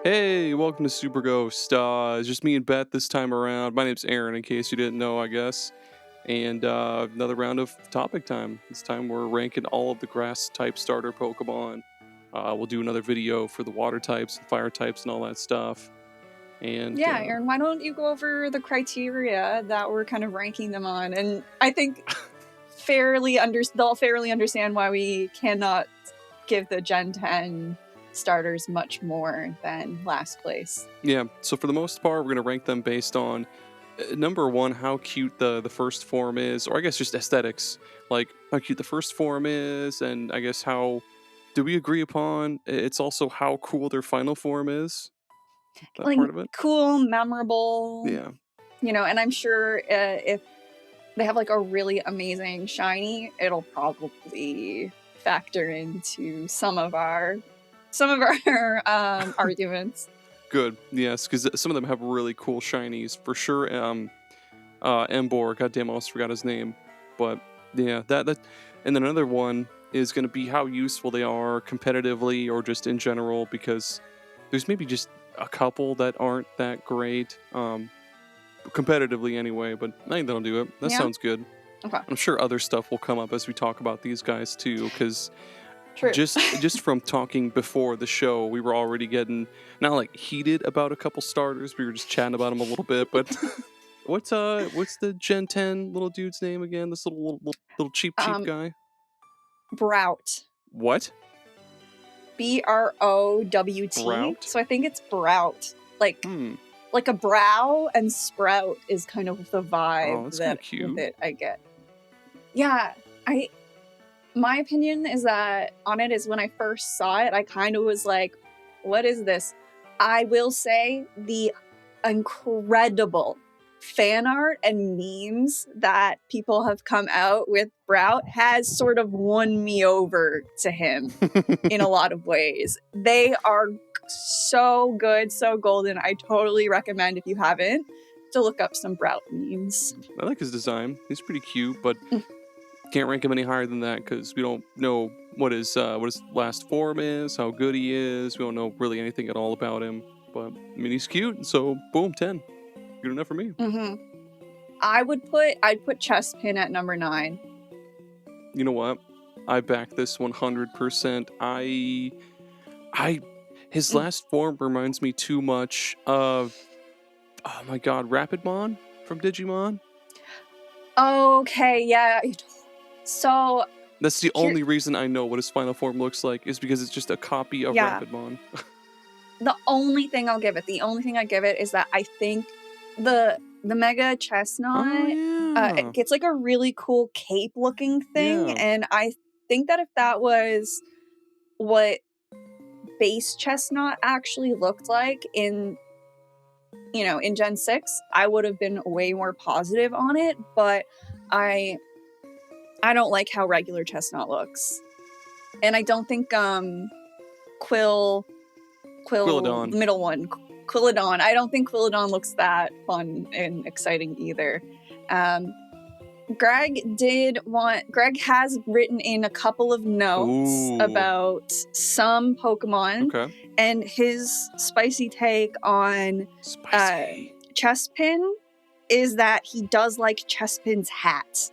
Hey, welcome to Super Ghost. It's just me and Beth this time around. My name's Aaron, in case you didn't know, I guess. And another round of topic time. This time we're ranking all of the grass type starter Pokemon. We'll do another video for the water types and fire types and all that stuff. And Yeah, Aaron, why don't you go over the criteria that we're kind of ranking them on? And I think they'll fairly understand why we cannot give the Gen 10 starters much more than last place. yeah, so for the most part, we're going to rank them based on number one, how cute the first form is, or I guess just aesthetics. Like how cute the first form is, and I guess how do we agree upon it's also how cool their final form is? That Like, part of it? cool, memorable, Yeah. and I'm sure if they have like a really amazing shiny, it'll probably factor into some of our arguments. Good. Yes, because some of them have really cool shinies for sure. Embor, goddamn, I almost forgot his name. But yeah, that, and then another one is going to be how useful they are competitively or just in general, because there's maybe just a couple that aren't that great, competitively anyway. But I think that'll do it. That Yeah. sounds good. Okay. I'm sure other stuff will come up as we talk about these guys too, because True. just from talking before the show, we were already getting not like heated about a couple starters. We were just chatting about them a little bit. But what's the Gen 10 little dude's name again? This little cheap guy. Brout. What? Browt. Brout? So I think it's Brout. Like a brow and sprout is kind of the vibe that's that cute. with it I get. Yeah, my opinion is that on it is when I first saw it, I kind of was like, what is this? I will say the incredible fan art and memes that people have come out with Brout has sort of won me over to him in a lot of ways. They are so good, so golden. I totally recommend, if you haven't, to look up some Brout memes. I like his design. He's pretty cute, but can't rank him any higher than that because we don't know what his last form is, how good he is. We don't know really anything at all about him. But I mean, he's cute, so boom, 10. Good enough for me. Mm-hmm. I'd put Chespin at number 9. You know what? I back this 100%. His last form reminds me too much of, oh my god, Rapidmon from Digimon. Okay, yeah. So that's the only reason I know what his final form looks like, is because it's just a copy of Rapidmon. The only thing I give it is that I think the Mega Chestnut, it gets like a really cool cape looking thing, and I think that if that was what base Chestnut actually looked like in Gen 6, I would have been way more positive on it, but I don't like how regular Chestnut looks. And I don't think Quilladon, the middle one, Quilladon, I don't think Quilladon looks that fun and exciting either. Greg has written in a couple of notes about some Pokemon, and his spicy take on Chespin is that he does like Chespin's hat,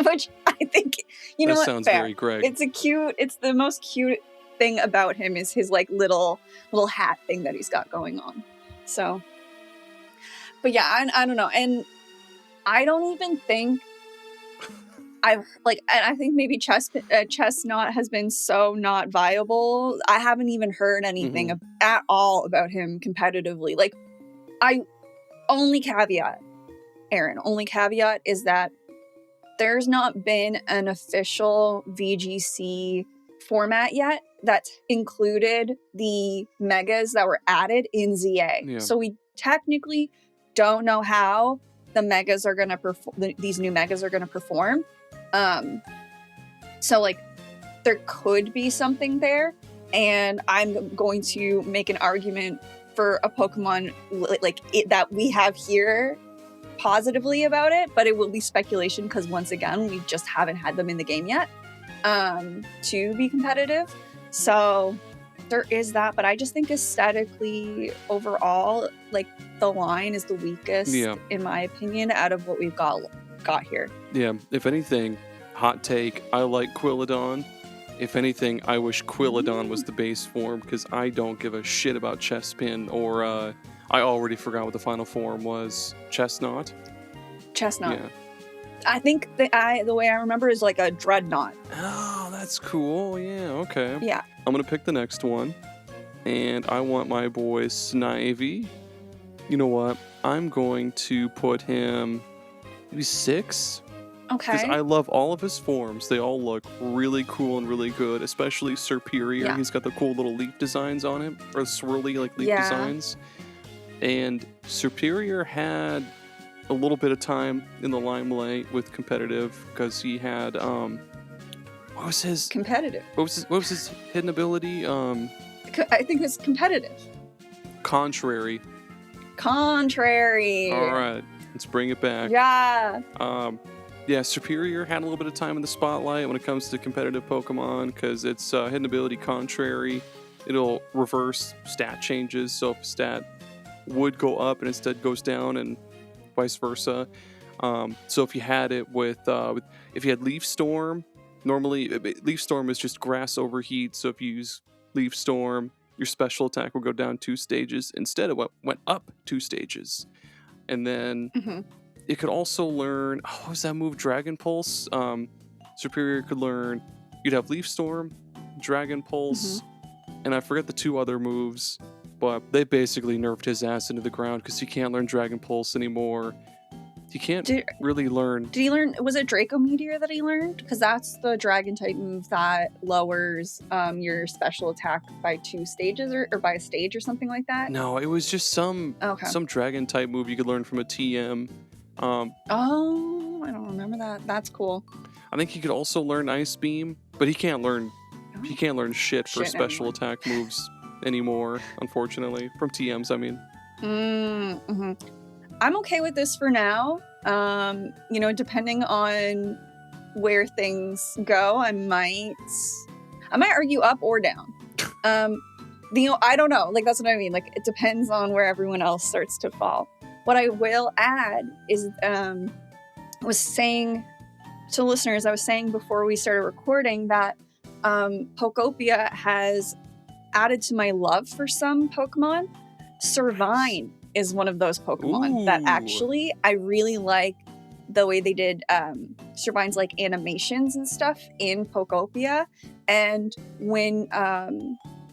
which I think, that sounds very Greg. It's the most cute thing about him is his like little hat thing that he's got going on. So, but yeah, I don't know, and I don't even think I think maybe Chestnut has been so not viable. I haven't even heard anything at all about him competitively. Like, only caveat is that there's not been an official VGC format yet that's included the megas that were added in ZA. Yeah. So we technically don't know how the megas are going to perform. These new megas are going to perform. So like there could be something there, and I'm going to make an argument for a Pokemon that we have here positively about it, but it will be speculation because once again we just haven't had them in the game yet to be competitive. So There is that, but I just think aesthetically, overall, like, the line is the weakest, Yeah. in my opinion, out of what we've got here. Yeah, if anything, hot take, I like Quilladon. If anything, I wish Quilladon was the base form, because I don't give a shit about Chespin, or, I already forgot what the final form was. Chestnut? Chestnut. Yeah. I think the way I remember is like a dreadnought. Oh, that's cool. Yeah, okay. Yeah. I'm gonna pick the next one, and I want my boy Snivy. You know what? I'm going to put him maybe 6. Because Okay. I love all of his forms. They all look really cool and really good, especially Superior. Yeah. He's got the cool little leaf designs on him, or swirly like leaf Yeah. designs. And Superior had a little bit of time in the limelight with competitive, because he had what was his Competitive. what was his hidden ability? I think it's competitive. Contrary. Contrary. All right, let's bring it back. Yeah. Yeah, Superior had a little bit of time in the spotlight when it comes to competitive Pokemon, because its hidden ability Contrary, it'll reverse stat changes. So if a stat would go up and instead goes down, and vice versa. So if you had it with if you had Leaf Storm, normally Leaf Storm is just grass overheat. So if you use Leaf Storm, your special attack will go down 2 stages. Instead, it went up 2 stages, and then. Mm-hmm. It could also learn, what was that move? Dragon Pulse. Superior could learn, you'd have Leaf Storm, Dragon Pulse, and I forget the 2 other moves, but they basically nerfed his ass into the ground because he can't learn Dragon Pulse anymore. He can't really learn. Did he learn, was it Draco Meteor that he learned? Because that's the dragon type move that lowers your special attack by 2 stages, or by a stage or something like that. No, it was just some dragon type move you could learn from a TM. Oh, I don't remember that. That's cool. I think he could also learn Ice Beam, but he can't learn shit for special attack moves anymore, unfortunately. From TMs, I mean. Mm-hmm. I'm okay with this for now. Depending on where things go, I might argue up or down. I don't know. Like, that's what I mean. Like, it depends on where everyone else starts to fall. What I will add is, was saying to listeners, I was saying before we started recording that Pokopia has added to my love for some Pokemon. Servine is one of those Pokemon that actually I really like the way they did Servine's like animations and stuff in Pokopia. And when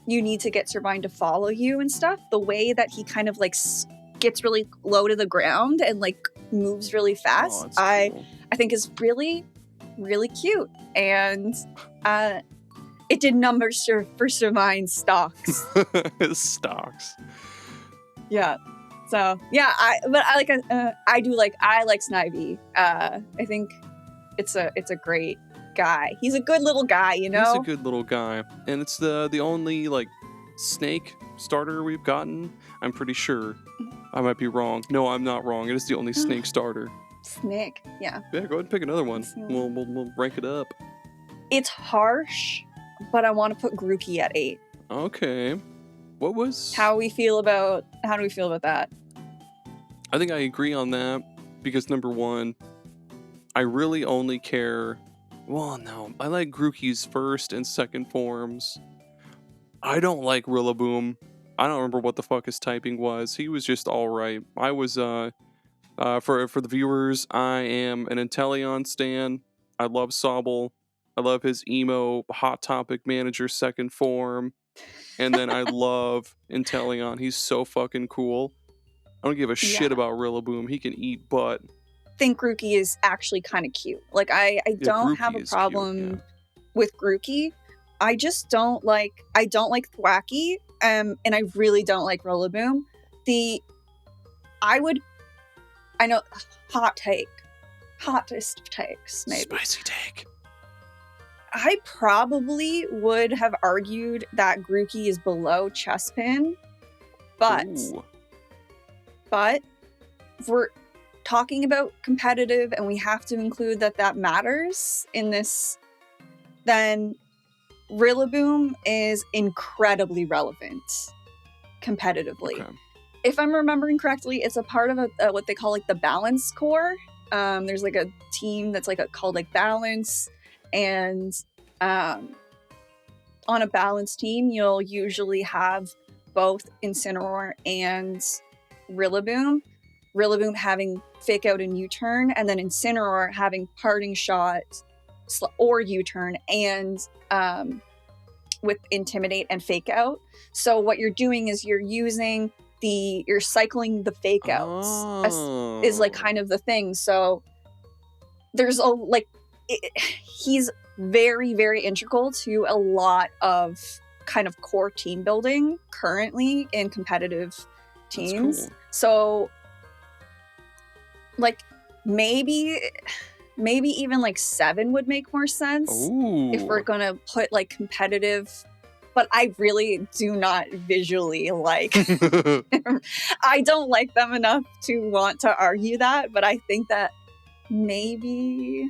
you need to get Servine to follow you and stuff, the way that he kind of like gets really low to the ground and like moves really fast, cool. I think is really, really cute. And it did numbers for Servine's stocks. Stocks. Yeah. So yeah, I like Snivy. I think it's a great guy. He's a good little guy, you know. He's a good little guy, and it's the only like snake starter we've gotten. I'm pretty sure. I might be wrong. No, I'm not wrong. It is the only snake starter. Snake, yeah. Yeah, go ahead and pick another one. We'll rank it up. It's harsh, but I want to put Grookey at 8. Okay. What was? How do we feel about that? I think I agree on that because number one, I really only care. Well, no, I like Grookey's first and second forms. I don't like Rillaboom. I don't remember what the fuck his typing was. He was just all right. I was for the viewers, I am an Inteleon stan. I love Sobble. I love his emo Hot Topic Manager second form. And then I love Inteleon. He's so fucking cool. I don't give a shit about Rillaboom. He can eat butt. I think Grookey is actually kind of cute. Like, I don't have a problem with Grookey. I just don't like Thwacky, and I really don't like Rillaboom. I know, hottest takes, maybe. Spicy take. I probably would have argued that Grookey is below Chespin, but if we're talking about competitive and we have to include that matters in this, then Rillaboom is incredibly relevant competitively. Okay. If I'm remembering correctly, it's a part of what they call like the balance core. There's like a team that's like called like balance, and on a balanced team, you'll usually have both Incineroar and Rillaboom. Rillaboom having Fake Out and U-Turn, and then Incineroar having Parting Shot or U-Turn, and with Intimidate and Fake Out. So what you're doing is you're cycling the Fake Outs is like kind of the thing. So there's he's very, very integral to a lot of kind of core team building currently in competitive teams. Cool. So like maybe even like 7 would make more sense. Ooh. If we're gonna put like competitive, but I really do not visually like I don't like them enough to want to argue that, but I think that maybe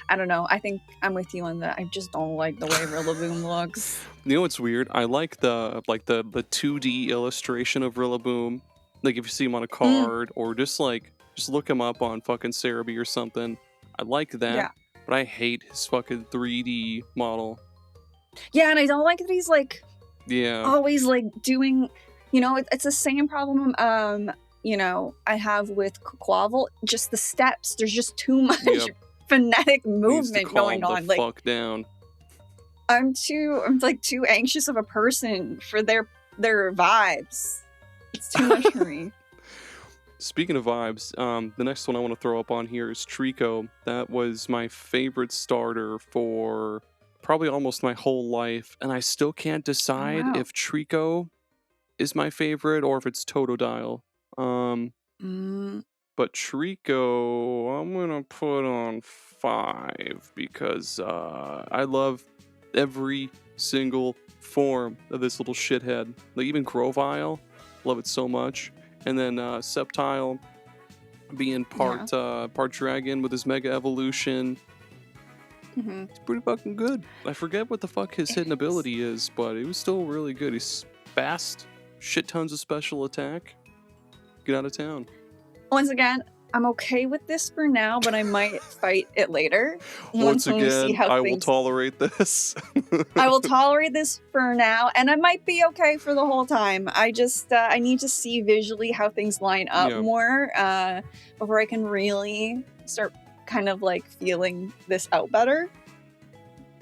I don't know. I think I'm with you on that. I just don't like the way Rillaboom looks. You know what's weird? I like the 2D illustration of Rillaboom. Like if you see him on a card or just look him up on fucking Cerebi or something. I like that. Yeah. But I hate his fucking 3D model. Yeah, and I don't like that he's like always like doing, it's the same problem I have with Quavel. Just the steps. There's just too much phonetic movement going on. Like fuck down. I'm too anxious of a person for their vibes. It's too much for me. Speaking of vibes, the next one I want to throw up on here is Trico. That was my favorite starter for probably almost my whole life, and I still can't decide if Trico is my favorite or if it's Totodile. But Trico, I'm gonna put on 5 because I love every single form of this little shithead. Like even Grovyle, love it so much. And then Sceptile being part dragon with his Mega Evolution. Mm-hmm. It's pretty fucking good. I forget what the fuck his hidden ability is, but it was still really good. He's fast, shit tons of special attack. Get out of town. Once again, I'm okay with this for now, but I might fight it later. Once again, I will tolerate this. I will tolerate this for now, and I might be okay for the whole time. I just I need to see visually how things line up more before I can really start kind of like feeling this out better.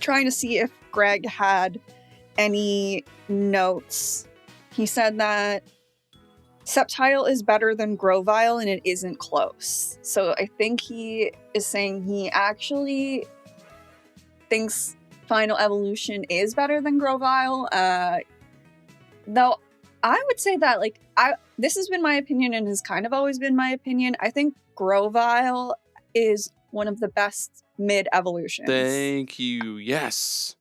Trying to see if Greg had any notes. He said that Sceptile is better than Grovyle, and it isn't close. So I think he is saying he actually thinks Final Evolution is better than Grovyle. Though I would say that this has been my opinion and has kind of always been my opinion. I think Grovyle is one of the best mid-evolutions. Thank you. Yes.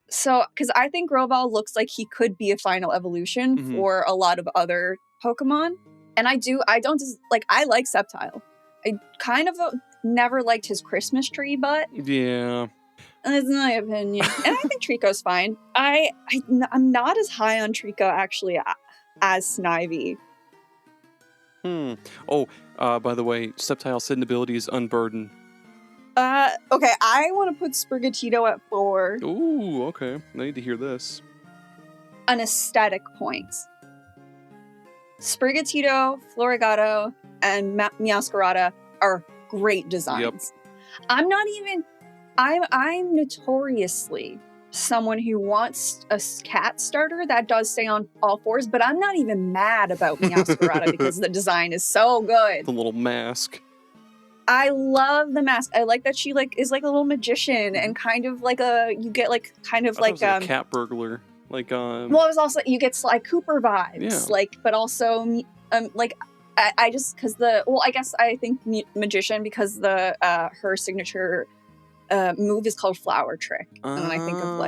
So, because I think Grovyle looks like he could be a Final Evolution for a lot of other Pokemon. And I like Sceptile. I kind of never liked his Christmas tree butt. Yeah. That's my opinion. And I think Trico's fine. I'm not as high on Trico, actually, as Snivy. Oh, by the way, Sceptile's hidden ability is Unburden. Okay, I want to put Sprigatito at 4. Ooh, okay. I need to hear this. An aesthetic point. Sprigatito, Florigato, and Meowscarada are great designs. Yep. I'm notoriously someone who wants a cat starter that does stay on all 4s, but I'm not even mad about Meowscarada because the design is so good. The little mask. I love the mask. I like that she is like a little magician and kind of like a cat burglar. Well, it was also you get Sly Cooper vibes. Yeah. But also I just because I guess I think magician because her signature move is called Flower Trick, and then I think of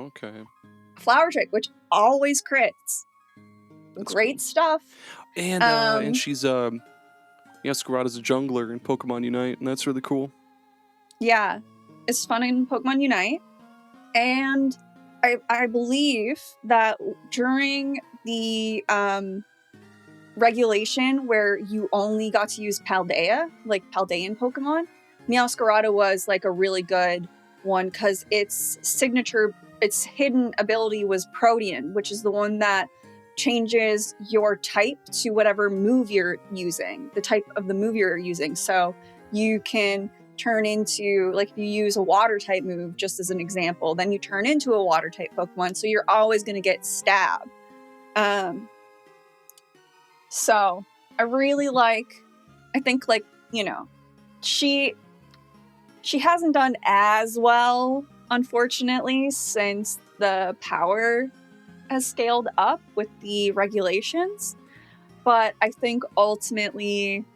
okay, Flower Trick, which always crits. That's great stuff. And she's Scarada's a jungler in Pokemon Unite, and that's really cool. Yeah. is fun in Pokemon Unite. And I believe that during the regulation where you only got to use Paldea, like Paldean Pokemon, Meowscarada was like a really good one because its hidden ability was Protean, which is the one that changes your type to whatever move you're using, the type of the move you're using. So you can turn into, like, if you use a water type move, just as an example, then you turn into a water type Pokemon, so you're always going to get Stab. So I really I think, like, you know, she hasn't done as well, unfortunately, since the power has scaled up with the regulations. But I think ultimately,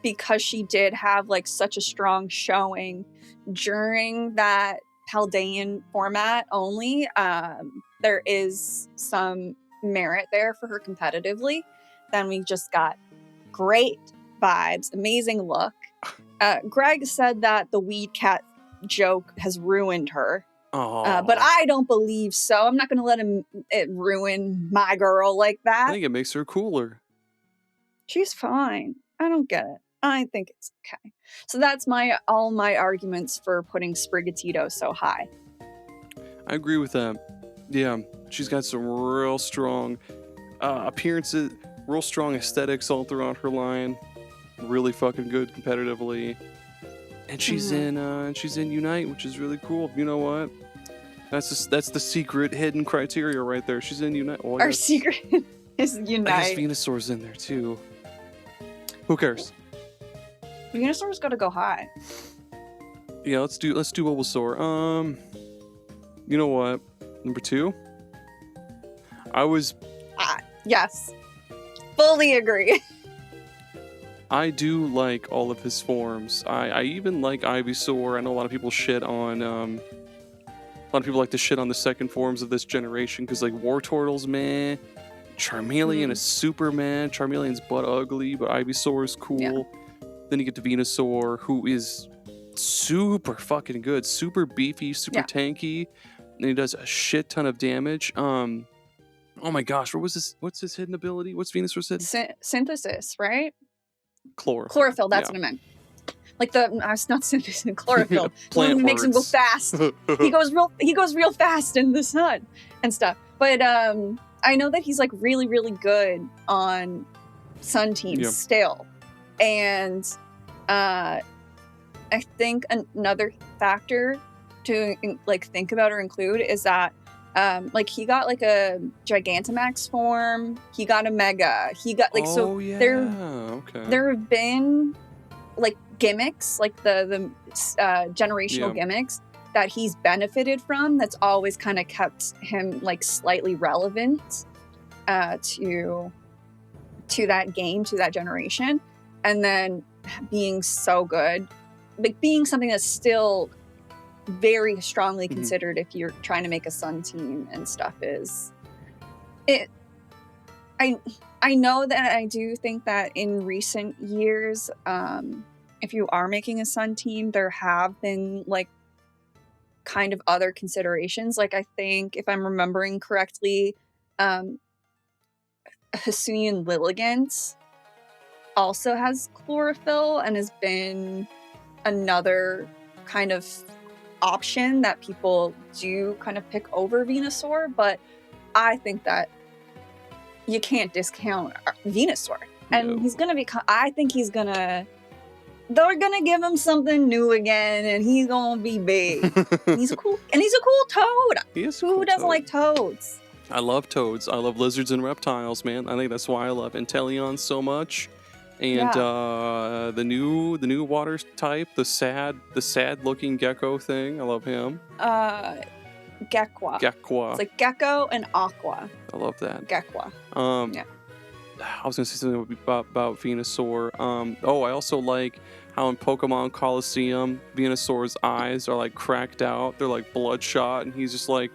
because she did have like such a strong showing during that Paldean format only, there is some merit there for her competitively. Then we just got great vibes, amazing look. Greg said that the weed cat joke has ruined her. But I don't believe so. I'm not going to let it ruin my girl like that. I think it makes her cooler. She's fine. I don't get it. I think it's okay. So that's all my arguments for putting Sprigatito so high. I agree with that. Yeah, she's got some real strong appearances, real strong aesthetics all throughout her line. Really fucking good competitively. And she's in Unite, which is really cool. You know what? That's the secret hidden criteria right there. She's in Unite. Well, our secret is Unite. I guess Venusaur's in there too. Who cares? Venusaur's got to go high. Yeah, let's do Bulbasaur. You know what? Number 2. Yes, fully agree. I do like all of his forms. I even like Ivysaur. I know a lot of people shit on a lot of people like to shit on the second forms of this generation because, like, Wartortle's meh, Charmeleon is super meh. Charmeleon's butt ugly, but Ivysaur is cool. Yeah. Then you get to Venusaur, who is super fucking good, super beefy, super tanky, and he does a shit ton of damage. Oh my gosh, what's his hidden ability? What's Venusaur's hidden? Synthesis, right? Chlorophyll. That's what I meant. Like it's not synthesis, chlorophyll. Plant words. Makes him go fast. he goes real fast in the sun and stuff. But I know that he's like really, really good on sun teams still. And I think another factor to like think about or include is that like he got like a Gigantamax form, he got a Mega, he got like there have been like gimmicks, like the generational gimmicks that he's benefited from that's always kind of kept him like slightly relevant to that game, to that generation. And then being so good, like being something that's still very strongly considered if you're trying to make a sun team and stuff is it. I know that I do think that in recent years, if you are making a sun team, there have been like kind of other considerations. Like I think if I'm remembering correctly, Hisuian Lilligant also has chlorophyll and has been another kind of option that people do kind of pick over Venusaur, but I think that you can't discount Venusaur. And he's gonna be, I think he's gonna, they're gonna give him something new again and he's gonna be big. he's a cool toad. He is Who doesn't like toads? I love toads. I love lizards and reptiles, man. I think that's why I love Inteleon so much. And the new water type, the sad looking gecko thing. I love him. Gekwa. It's like gecko and aqua. I love that. Gekwa. I was gonna say something about Venusaur. I also like how in Pokemon Coliseum, Venusaur's eyes are like cracked out. They're like bloodshot, and he's just like,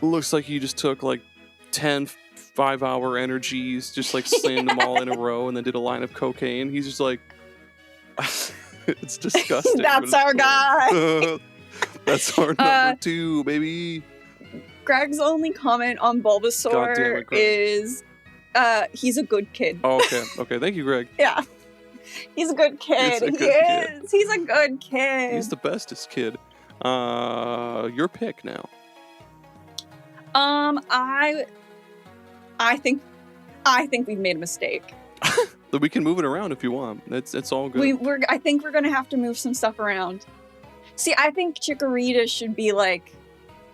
looks like he just took like 10 5-hour energies, just like slammed them all in a row, and then did a line of cocaine. He's just like, It's disgusting. That's but it's our cool. guy. That's our number 2, baby. Greg's only comment on God damn Bulbasaur it, Greg. is, he's a good kid. Oh, okay. Okay, thank you, Greg. Yeah. He's a good kid. He's a good kid. He's a good kid. He's the bestest kid. Your pick now. I think we've made a mistake. We can move it around if you want. It's all good. I think we're gonna have to move some stuff around. See, I think Chikorita should be like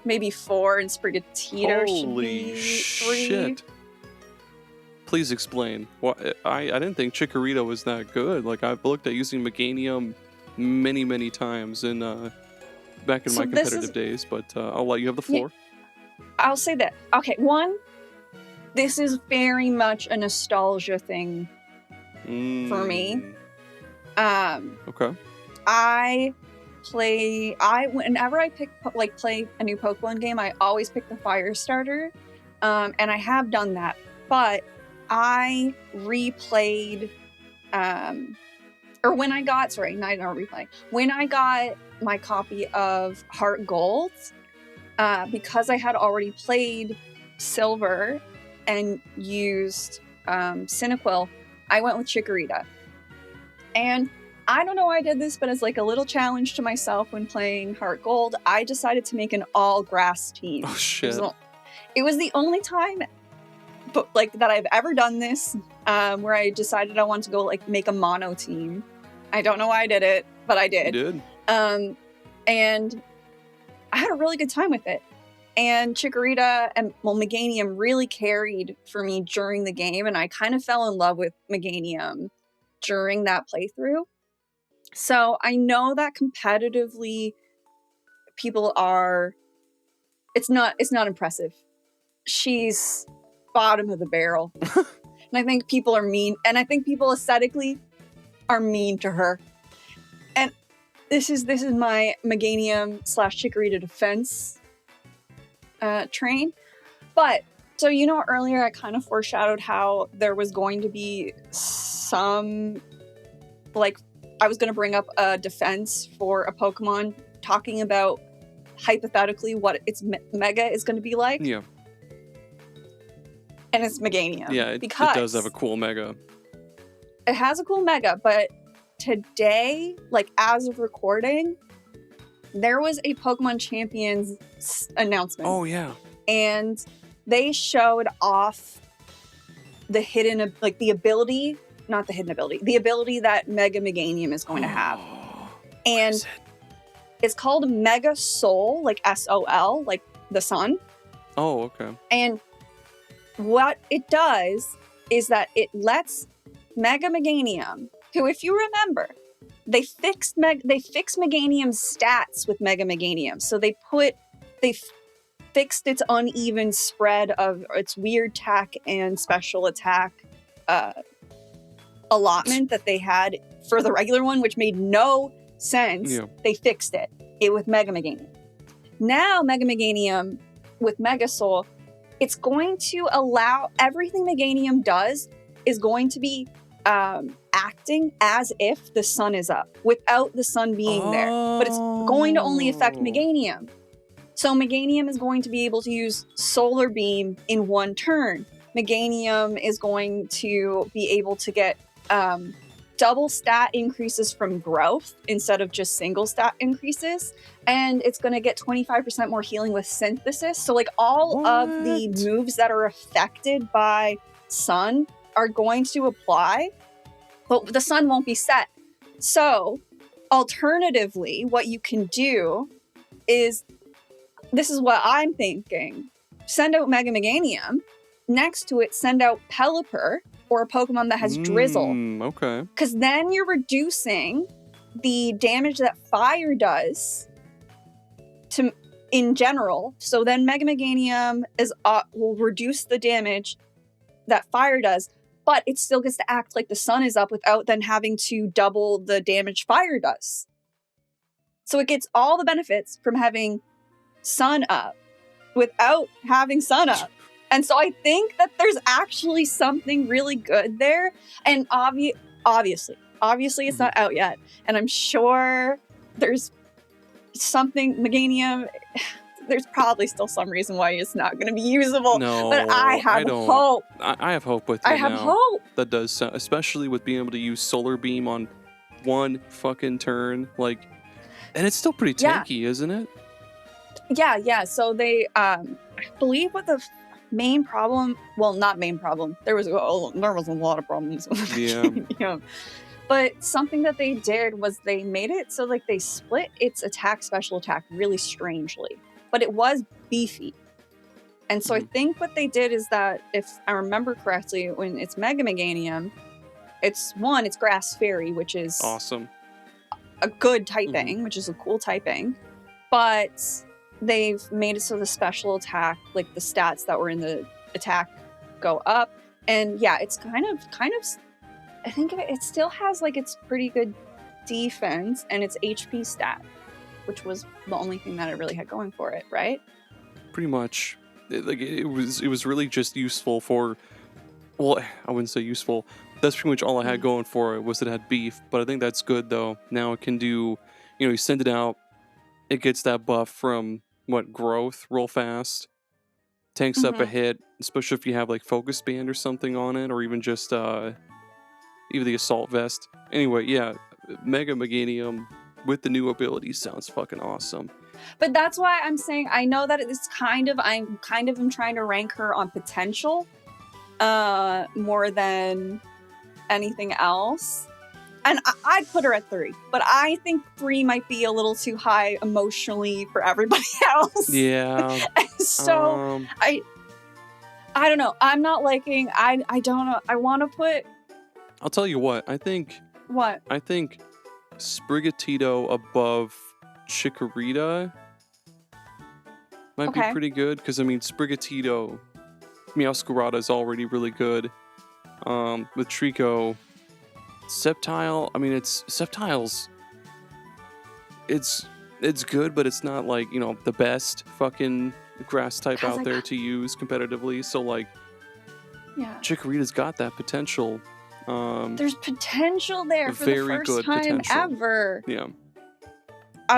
maybe 4 and Sprigatito should be 3. Shit. Please explain. Well, I didn't think Chikorita was that good. Like, I've looked at using Meganium many times in back in my competitive days, but I'll let you have the floor. I'll say that. Okay, 1, this is very much a nostalgia thing for me. Okay. Whenever I play a new Pokemon game, I always pick the Fire Starter, and I have done that. But I replayed, when I got my copy of Heart Gold, because I had already played Silver and used Cyndaquil, I went with Chikorita. And I don't know why I did this, but as like a little challenge to myself when playing Heart Gold, I decided to make an all-grass team. Oh, shit. It was the only time that I've ever done this, where I decided I wanted to go make a mono team. I don't know why I did it, but I did. You did. And I had a really good time with it. And Chikorita and Meganium really carried for me during the game, and I kind of fell in love with Meganium during that playthrough. So I know that competitively people it's not impressive. She's bottom of the barrel. And I think people are mean, and I think people aesthetically are mean to her. And this is my Meganium / Chikorita defense train. But so earlier I kind of foreshadowed how there was going to be some I was going to bring up a defense for a Pokemon, talking about hypothetically what its mega is going to be like. Yeah. And it's Meganium. Yeah, it does have a cool mega. It has a cool mega, but today, as of recording, there was a Pokemon Champions announcement. Oh, yeah. And they showed off the hidden, the ability, not the hidden ability, the ability that Mega Meganium is going to have. And it's called Mega Soul, SOL, the sun. Oh, okay. And what it does is that it lets Mega Meganium, who, if you remember, they fixed Meganium's stats with Mega Meganium. So they fixed its uneven spread of its weird attack and special attack allotment that they had for the regular one, which made no sense. Yeah. They fixed it with Mega Meganium. Now Mega Meganium with Mega Soul, it's going to allow everything Meganium does is going to be acting as if the sun is up without the sun being there. But it's going to only affect Meganium. So Meganium is going to be able to use Solar Beam in one turn. Meganium is going to be able to get double stat increases from growth instead of just single stat increases. And it's going to get 25% more healing with Synthesis. So all of the moves that are affected by sun are going to apply, but the sun won't be set. So alternatively, what you can do is, this is what I'm thinking, send out Mega Meganium, next to it send out Pelipper, or a Pokemon that has Drizzle. Okay. Because then you're reducing the damage that fire does in general. So then Mega Meganium will reduce the damage that fire does, but it still gets to act like the sun is up without then having to double the damage fire does. So it gets all the benefits from having sun up without having sun up. And so I think that there's actually something really good there. And obviously, obviously it's not out yet, and I'm sure there's something Meganium. There's probably still some reason why it's not going to be usable. No, but I have don't. hope. I have hope with it I have now. hope. That does sound, especially with being able to use Solar Beam on one fucking turn, like, and it's still pretty tanky, isn't it? Yeah. So they, I believe what the main problem, well, not main problem. There was a lot of problems. Yeah. But something that they did was they made it so like they split its attack special attack really strangely, but it was beefy. And so I think what they did is that, if I remember correctly, when it's Mega Meganium, it's Grass Fairy, which is awesome, a good typing, which is a cool typing, but they've made it so the special attack, like the stats that were in the attack, go up. And yeah, it's kind of I think it still has like its pretty good defense and its HP stat, which was the only thing that it really had going for it, right? Pretty much. It was really just useful for, well, I wouldn't say useful. That's pretty much all I had going for it, was it had beef. But I think that's good though. Now it can do, you send it out, it gets that buff from growth real fast, tanks up a hit, especially if you have like focus band or something on it, or even just even the assault vest. Anyway, yeah, Mega Meganium with the new abilities sounds fucking awesome. But that's why I'm saying, I know that it's I'm kind of trying to rank her on potential more than anything else. And I'd put her at 3, but I think 3 might be a little too high emotionally for everybody else. Yeah. So I don't know. I'm not liking. I don't know. I want to put. I'll tell you what. I think. What? I think Sprigatito above Chikorita might be pretty good, because I mean Sprigatito, Meowscarada is already really good. With Trico, Sceptile, I mean Sceptile's it's good, but it's not like, the best fucking grass type out there to use competitively. So like, yeah, Chikorita's got that potential. There's potential there for the first time potential. Ever. Yeah.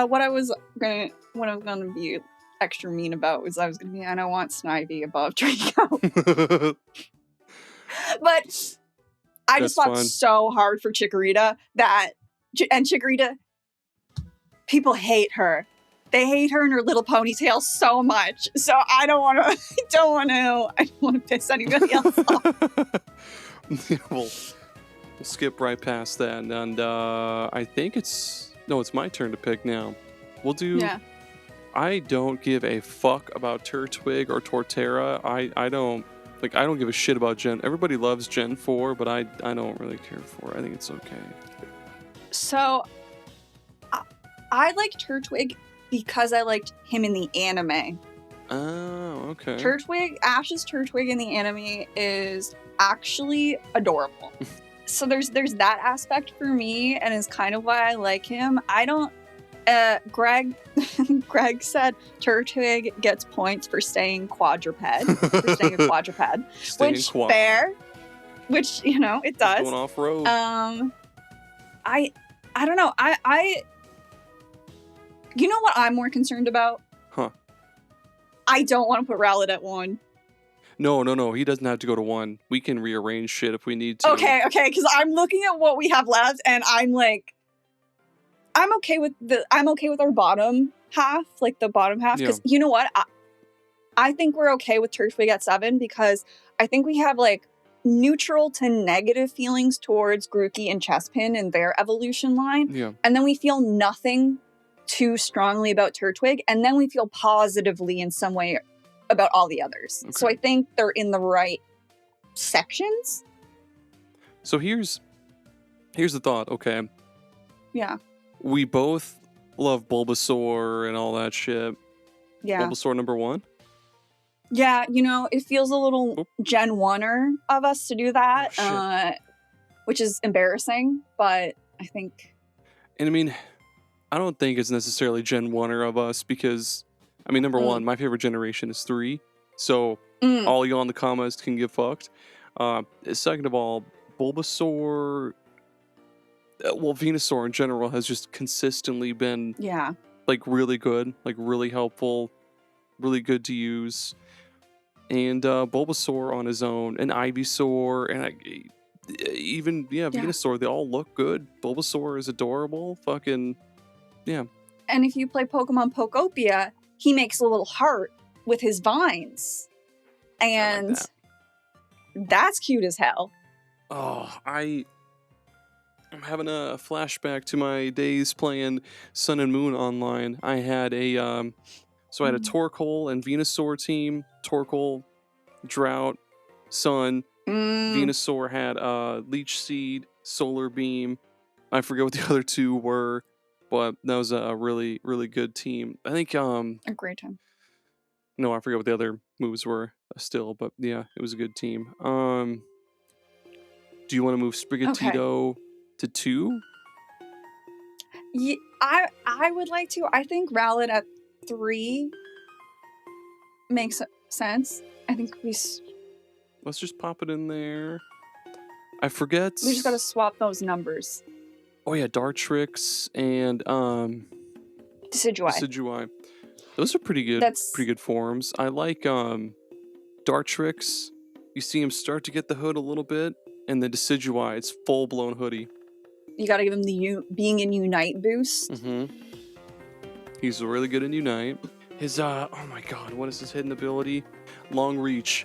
What I was gonna be extra mean about was I don't want Snivy above Trico. But I just fought so hard for Chikorita and Chikorita, people hate her. They hate her and her little ponytail so much. So I don't want to piss anybody else off. We'll skip right past that, and I think it's my turn to pick now. We'll do. Yeah. I don't give a fuck about Turtwig or Torterra. I don't give a shit about Gen. Everybody loves Gen 4, but I don't really care for it. I think it's okay. So I like Turtwig because I liked him in the anime. Oh, okay. Ash's Turtwig in the anime is actually adorable. So there's that aspect for me, and is kind of why I like him. I don't. Greg said Turtwig gets points for staying quadruped. Which fair. Which it does. Going off road. I don't know. I you know what I'm more concerned about? Huh. I don't want to put Rowlet at 1. No. He doesn't have to go to 1. We can rearrange shit if we need to. Okay. Because I'm looking at what we have left, and I'm like, I'm okay with our bottom half, like the bottom half. Because you know what? I think we're okay with Turtwig at 7, because I think we have like neutral to negative feelings towards Grookey and Chespin and their evolution line. Yeah. And then we feel nothing too strongly about Turtwig, and then we feel positively in some way about all the others. Okay. So I think they're in the right sections. So here's the thought, okay? Yeah. We both love Bulbasaur and all that shit. Yeah. Bulbasaur number 1? Yeah, it feels a little Gen 1er of us to do that, which is embarrassing, but I think... And I mean, I don't think it's necessarily Gen 1er of us, because, I mean, number 1, my favorite generation is 3, so all y'all in the comments can get fucked. Second of all, Bulbasaur... well, Venusaur in general has just consistently been Yeah. like really good, like really helpful, really good to use. And Bulbasaur on his own, and Ivysaur, and even Yeah. Venusaur, they all look good. Bulbasaur is adorable. Fucking yeah. And if you play Pokemon Pokopia, he makes a little heart with his vines. I like And that. that's cute as hell. Oh, I'm having a flashback to my days playing Sun and Moon online. I had a so I had a Torkoal and Venusaur team. Torkoal, Drought, Sun. Venusaur had Leech Seed, Solar Beam. I forget what the other two were, but that was a really, really good team. I think A great time. no, I forget what the other moves were still, but yeah, it was a good team. Do you want to move Okay. Sprigatito to 2? Yeah, I would like to. I think Rowlet at 3 makes sense. I think Let's just pop it in there. I forget. we just got to swap those numbers. Oh yeah, Dartrix and Decidueye. Those are pretty good forms. I like Dartrix. You see him start to get the hood a little bit, and then Decidueye, it's full blown hoodie. You got to give him the being in Unite boost. Mm-hmm. He's really good in Unite. His oh my god, what is his hidden ability? Long Reach.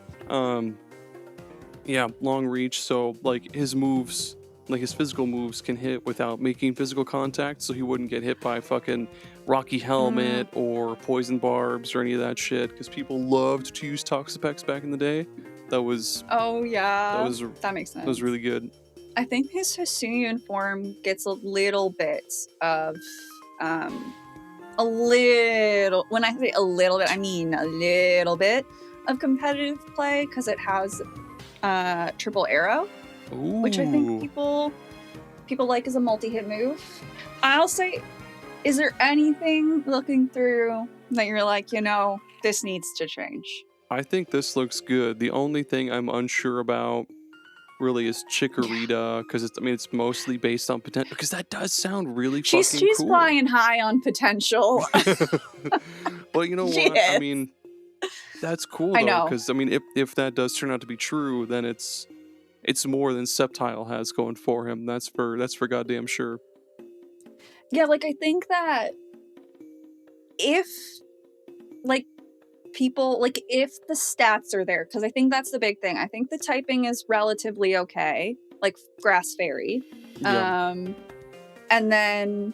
Yeah, Long Reach. So like his moves, like his physical moves, can hit without making physical contact, so he wouldn't get hit by fucking Rocky Helmet or Poison Barbs or any of that shit. Because people loved to use Toxapex back in the day. That was. Oh yeah, that makes sense. That was really good. I think his Hisuian form gets a little bit of, a little. When I say a little bit, I mean a little bit of competitive play because it has triple arrow, which I think people like as a multi-hit move. I'll say, is there anything looking through that you're like, this needs to change? I think this looks good. The only thing I'm unsure about really is Chikorita, because it's mostly based on potential, because that does sound really fucking cool. She's flying high on potential. But you know what? I mean, that's cool though, because if that does turn out to be true, then it's more than Sceptile has going for him. That's for goddamn sure. Yeah, like I think that if people, like if the stats are there, because I think that's the big thing. I think the typing is relatively okay, like Grass Fairy. Yeah. And then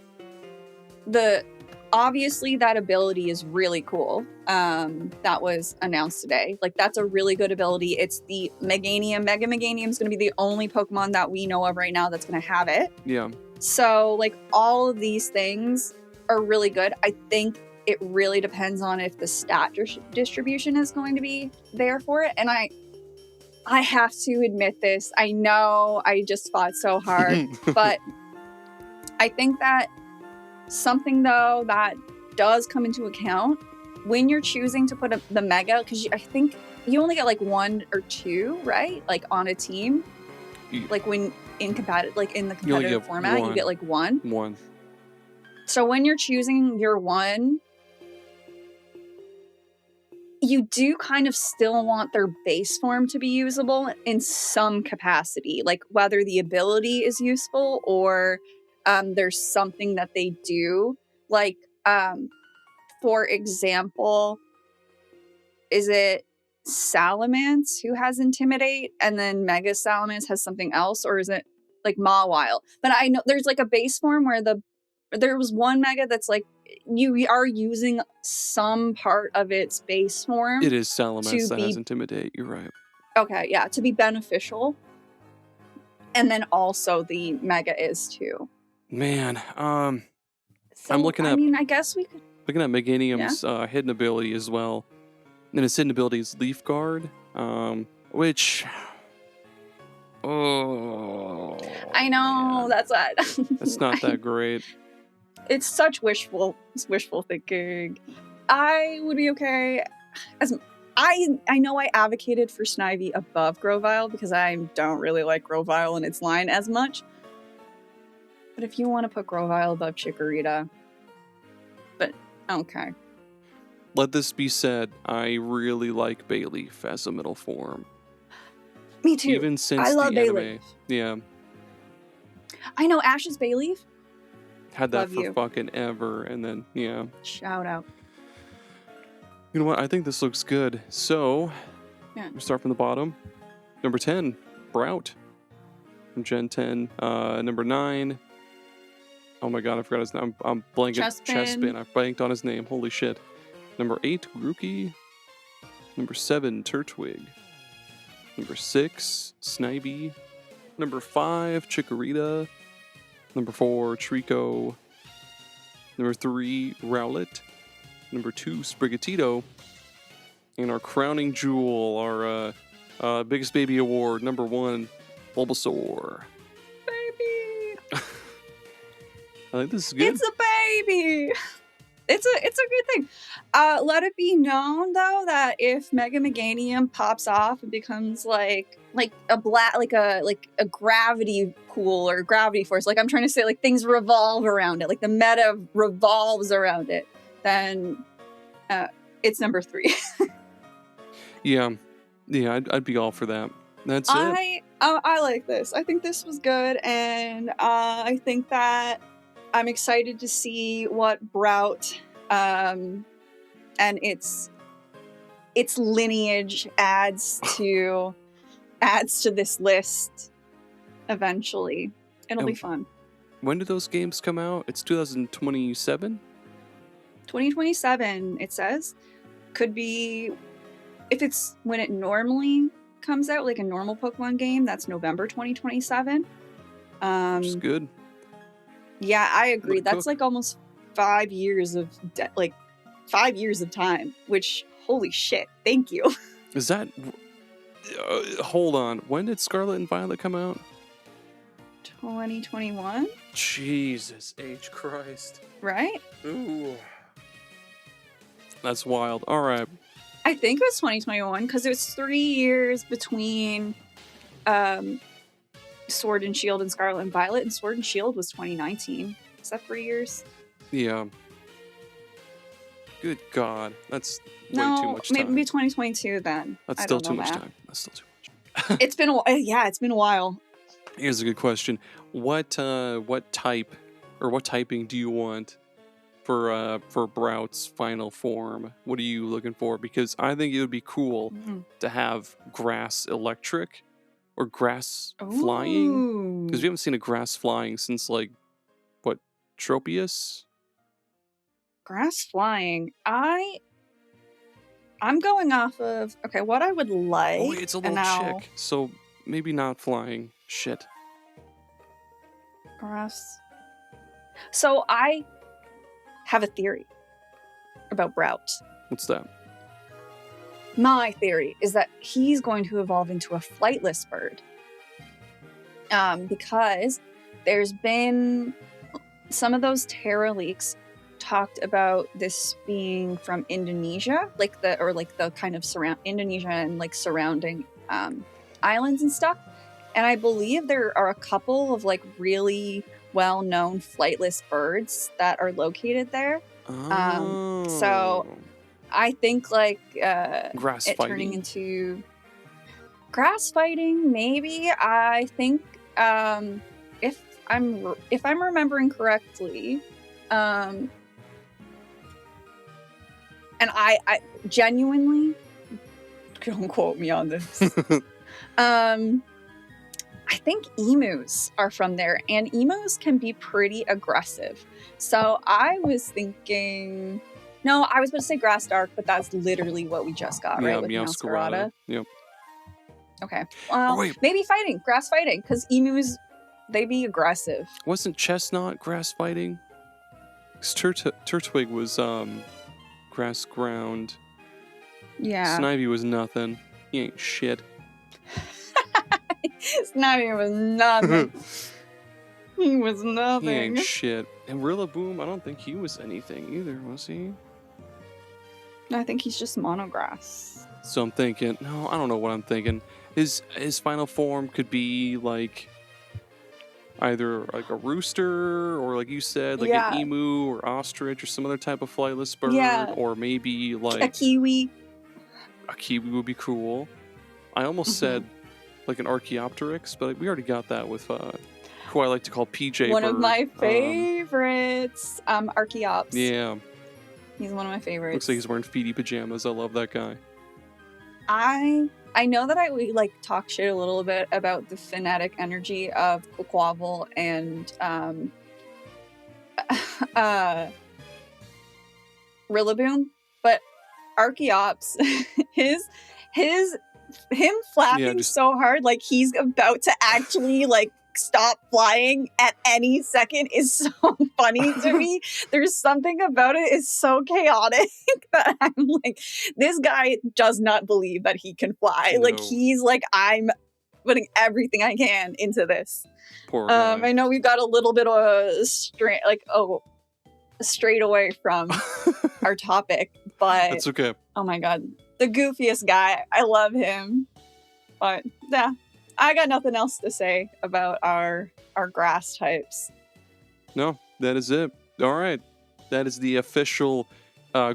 obviously that ability is really cool. That was announced today. Like that's a really good ability. It's the Meganium. Mega Meganium is going to be the only Pokemon that we know of right now that's going to have it. Yeah. So like all of these things are really good. I think it really depends on if the stat distribution is going to be there for it. And I have to admit this. I know I just fought so hard, but I think that something though that does come into account when you're choosing to put the Mega, because I think you only get like 1 or 2, right? Like on a team, like when in the competitive format, you get like 1. 1. So when you're choosing your 1, you do kind of still want their base form to be usable in some capacity, like whether the ability is useful or there's something that they do. Like, for example, is it Salamence who has Intimidate and then Mega Salamence has something else, or is it like Mawile? But I know there's like a base form where there was one Mega that's like you are using some part of its base form. It is Salamence that has Intimidate. You're right. Okay, yeah, to be beneficial. And then also the Mega is too. Man, I'm looking at. I mean, I guess we could. Looking at Meganium's hidden ability as well. And his hidden ability is Leaf Guard, which. Oh. I know, man. That's not that great. It's such wishful thinking. I would be okay. I know I advocated for Snivy above Grovyle because I don't really like Grovyle and its line as much. But if you want to put Grovyle above Chikorita, but okay. Let this be said, I really like Bayleaf as a middle form. Me too. Even since I love the anime. Bayleaf. Yeah. I know Ash's Bayleaf. Had that Love for you. fucking ever, and then, yeah. Shout out. You know what? I think this looks good. So, Yeah. we start from the bottom. Number 10, Brout. From Gen 10. Number 9. Oh my god, I forgot his name. I'm blanking. Chespin. I blanked on his name. Holy shit. Number 8, Grookey. Number 7, Turtwig. Number 6, Snivy. Number 5, Chikorita. Number 4, Trico. Number 3, Rowlet. Number 2, Sprigatito. And our crowning jewel, our biggest baby award, number 1, Bulbasaur. Baby. I think this is good. It's a baby. It's a good thing. Let it be known though that if Mega Meganium pops off and becomes like a gravity pool or gravity force, like I'm trying to say, like things revolve around it, like the meta revolves around it, then it's number 3. Yeah, I'd be all for that. That's it. I like this. I think this was good, and I think that I'm excited to see what Brout and its lineage adds to this list eventually. It'll be fun. When do those games come out? It's 2027? 2027, it says. Could be, if it's when it normally comes out, like a normal Pokemon game, that's November 2027. Which is good. Yeah, I agree. That's like almost 5 years of 5 years of time, which, holy shit, thank you. Is that... hold on. When did Scarlet and Violet come out? 2021? Jesus H. Christ. Right? Ooh. That's wild. All right. I think it was 2021 because it was 3 years between Sword and Shield and Scarlet and Violet, and Sword and Shield was 2019. Is that 3 years? Yeah. Good God. That's way too much time. Maybe 2022 then. That's still too much time. That's still too much. It's been a while. Here's a good question. What type or what typing do you want for Brout's final form? What are you looking for? Because I think it would be cool to have grass electric or grass flying. Because we haven't seen a grass flying since like what, Tropius? Grass flying. I'm going off of what I would like. Oh wait, it's a little chick, so maybe not flying. Shit. Grass. So I have a theory about Brout. What's that? My theory is that he's going to evolve into a flightless bird. Because there's been some of those Terra leaks talked about this being from Indonesia, like the kind of Indonesia and like surrounding islands and stuff. And I believe there are a couple of like really well-known flightless birds that are located there. So I think like grass it fighting. Turning into grass fighting, maybe. I think if I'm remembering correctly, and I genuinely, don't quote me on this. I think emus are from there, and emus can be pretty aggressive. So I was thinking, no, I was about to say grass dark, but that's literally what we just got, right? With Meowscarada. Yep. Okay. Well, maybe grass fighting, because emus, they be aggressive. Wasn't Chestnut grass fighting? Because Turtwig was grass ground. Yeah. Snivy was nothing. He ain't shit. Snivy was nothing. He was nothing. He ain't shit. And Rillaboom, I don't think he was anything either, was he? I think he's just monograss. So I'm thinking, no, I don't know what I'm thinking. His final form could be like either like a rooster or like you said, like an Yeah. emu or ostrich or some other type of flightless bird, Yeah. or maybe A like kiwi. a kiwi would be cool. I almost Mhm. said like an Archaeopteryx, but we already got that with who I like to call PJ One of Bird. my favorites, Archeops. Yeah, He's one of my looks like favorites. he's wearing feety pajamas. I love that guy. I know that we like talk shit a little bit about the phonetic energy of Quaquaval and uh Rillaboom, but Archeops, his his him Yeah, flapping just so hard like he's about to actually like stop flying at any second is so funny to me. There's something about it is so chaotic that I'm like, this guy does not believe that he can fly. Like no, he's like, I'm putting everything I can into this. poor guy. I know we've got a little bit of a straight away from our topic, but That's okay. oh my god, the goofiest guy. I love him. But yeah, I got nothing else to say about our grass types. No, that is it. All right, that is the official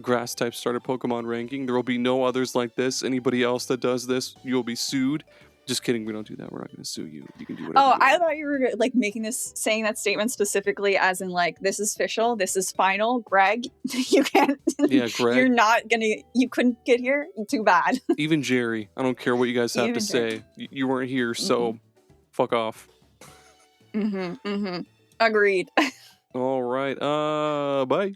grass type starter Pokemon ranking. There will be no others like this. Anybody else that does this, you'll be sued. Just kidding, we don't do that. We're not going to sue you. You can do whatever Oh, you I want. thought you were like saying that statement specifically as in like, this is official, this is final. Greg, you can't. Yeah, Greg. You're not gonna. You couldn't get here. Too bad. Even Jerry. I don't care what you guys have to Even Jerry. say. You weren't here, so fuck off. Agreed. All right. Bye.